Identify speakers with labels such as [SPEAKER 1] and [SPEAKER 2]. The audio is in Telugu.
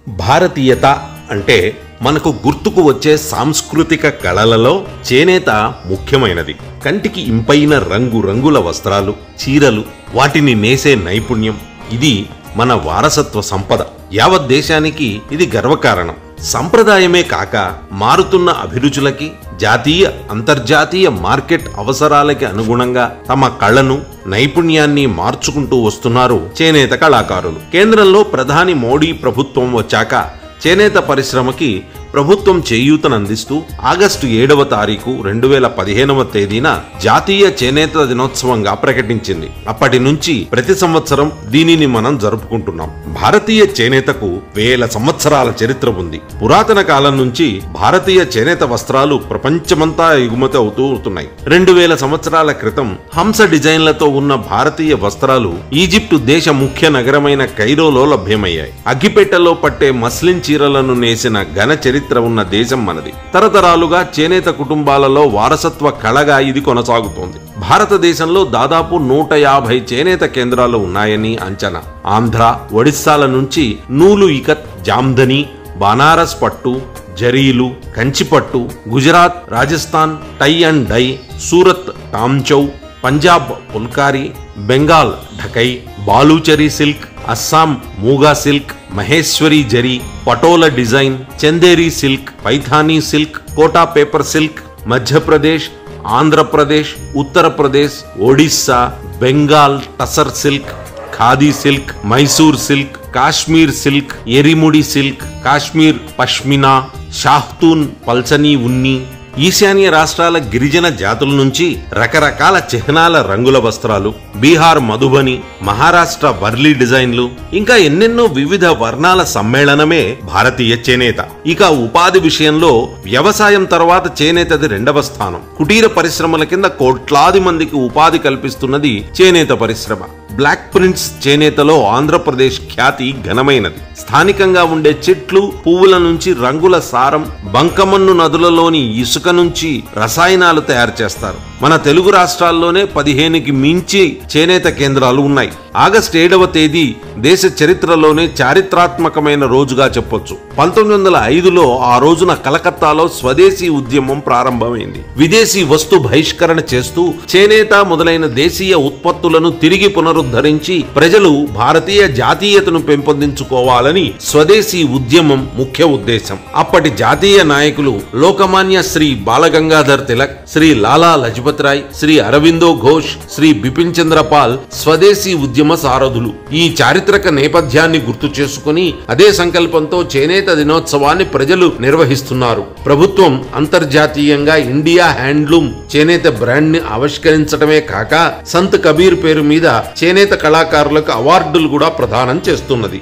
[SPEAKER 1] భారతీయత అంటే మనకు గుర్తుకు వచ్చే సాంస్కృతిక కళలలో చేనేత ముఖ్యమైనది. కంటికి ఇంపైన రంగురంగుల వస్త్రాలు, చీరలు, వాటిని నేసే నైపుణ్యం, ఇది మన వారసత్వ సంపద. యావత్ దేశానికి ఇది గర్వకారణం. సంప్రదాయమే కాక మారుతున్న అభిరుచులకి, జాతీయ అంతర్జాతీయ మార్కెట్ అవసరాలకి అనుగుణంగా తమ కళను, నైపుణ్యాన్ని మార్చుకుంటూ వస్తున్నారు చేనేత కళాకారులు. కేంద్రంలో ప్రధాని మోడీ ప్రభుత్వం వచ్చాక చేనేత పరిశ్రమకి ప్రభుత్వం చేయూతనందిస్తూ ఆగస్టు 7వ తారీఖు 2015వ తేదీన జాతీయ చేనేత దినోత్సవంగా ప్రకటించింది. అప్పటి నుంచి ప్రతి సంవత్సరం దీనిని మనం జరుపుకుంటున్నాం. భారతీయ చేనేతకు వేల సంవత్సరాల చరిత్ర ఉంది. పురాతన కాలం నుంచి భారతీయ చేనేత వస్త్రాలు ప్రపంచమంతా ఎగుమతి అవుతున్నాయి. 2000 సంవత్సరాల క్రితం హంస డిజైన్లతో ఉన్న భారతీయ వస్త్రాలు ఈజిప్టు దేశ ముఖ్య నగరమైన కైరోలో లభ్యమయ్యాయి. అగ్గిపెట్టెలో పట్టే మస్లిన్ చీరలను నేసిన ఘన చరిత్ర ఉన్న దేశం మనది. తరతరాలుగా చేనేత కుటుంబాలలో వారసత్వ కళగా ఇది కొనసాగుతోంది. భారతదేశంలో దాదాపు 150 చేనేత కేంద్రాలు ఉన్నాయని అంచనా. ఆంధ్ర, ఒడిస్సాల నుంచి నూలు ఇకత్, జామ్దని, బనారస్ పట్టు, జరీలు, కంచిపట్టు, Gujarat, Rajasthan tie and dye, Surat Tanchoi, Punjab phulkari, Bengal Dhakai, Baluchari silk, Assam muga silk, Maheshwari zari, Patola design, Chanderi silk, Paithani silk, Kota paper silk, Madhya Pradesh, Andhra Pradesh, Uttar Pradesh, Odisha, Bengal tussar silk, khadi silk, Mysore silk, Kashmir silk, ఎరిముడి సిల్క్, కాశ్మీర్ పష్మినా, షాహ్తూన్ పల్చనీ ఉన్ని, ఈశాన్య రాష్ట్రాల గిరిజన జాతుల నుంచి రకరకాల చిహ్నాల రంగుల వస్త్రాలు, బీహార్ మధుబని, మహారాష్ట్ర వర్లీ డిజైన్లు, ఇంకా ఎన్నెన్నో వివిధ వర్ణాల సమ్మేళనమే భారతీయ చేనేత. ఇక ఉపాధి విషయంలో వ్యవసాయం తర్వాత చేనేతది 2వ స్థానం. కుటీర పరిశ్రమల కింద కోట్లాది మందికి ఉపాధి కల్పిస్తున్నది చేనేత పరిశ్రమ. బ్లాక్ ప్రింట్స్ చేనేతలో ఆంధ్రప్రదేశ్ ఖ్యాతి ఘనమైనది. స్థానికంగా ఉండే చెట్లు, పువ్వుల నుంచి రంగుల సారం, బంకమన్ను నదులలోని ఇసుక నుంచి రసాయనాలు తయారు చేస్తారు. మన తెలుగు రాష్ట్రాల్లోనే 15కి మించి చేనేత కేంద్రాలు ఉన్నాయి. ఆగస్టు 7వ తేదీ దేశ చరిత్రలోనే చారిత్రాత్మకమైన రోజుగా చెప్పొచ్చు. 1905లో ఆ రోజున కలకత్తాలో స్వదేశీ ఉద్యమం ప్రారంభమైంది. విదేశీ వస్తు బహిష్కరణ చేస్తూ చేనేత మొదలైన దేశీయ ఉత్పత్తులను తిరిగి పునరుద్ధరించి ప్రజలు భారతీయ జాతీయతను పెంపొందించుకోవాలని స్వదేశీ ఉద్యమం ముఖ్య ఉద్దేశం. అప్పటి జాతీయ నాయకులు లోకమాన్య శ్రీ బాలగంగాధర్ తిలక్, శ్రీ లాలా లజపత్ రాయ్, శ్రీ అరవిందో ఘోష్, శ్రీ బిపిన్ చంద్ర పాల్ స్వదేశీ ఉద్యమ సారథులు. ఈ చారిత్రక నేపథ్యాన్ని గుర్తు చేసుకుని అదే సంకల్పంతో చేనేత దినోత్సవాన్ని ప్రజలు నిర్వహిస్తున్నారు. ప్రభుత్వం అంతర్జాతీయంగా ఇండియా హ్యాండ్లూమ్ చేనేత బ్రాండ్ ని ఆవిష్కరించడమే కాక సంత్ కబీర్ పేరు మీద చేనేత కళాకారులకు అవార్డులు కూడా ప్రదానం చేస్తున్నది.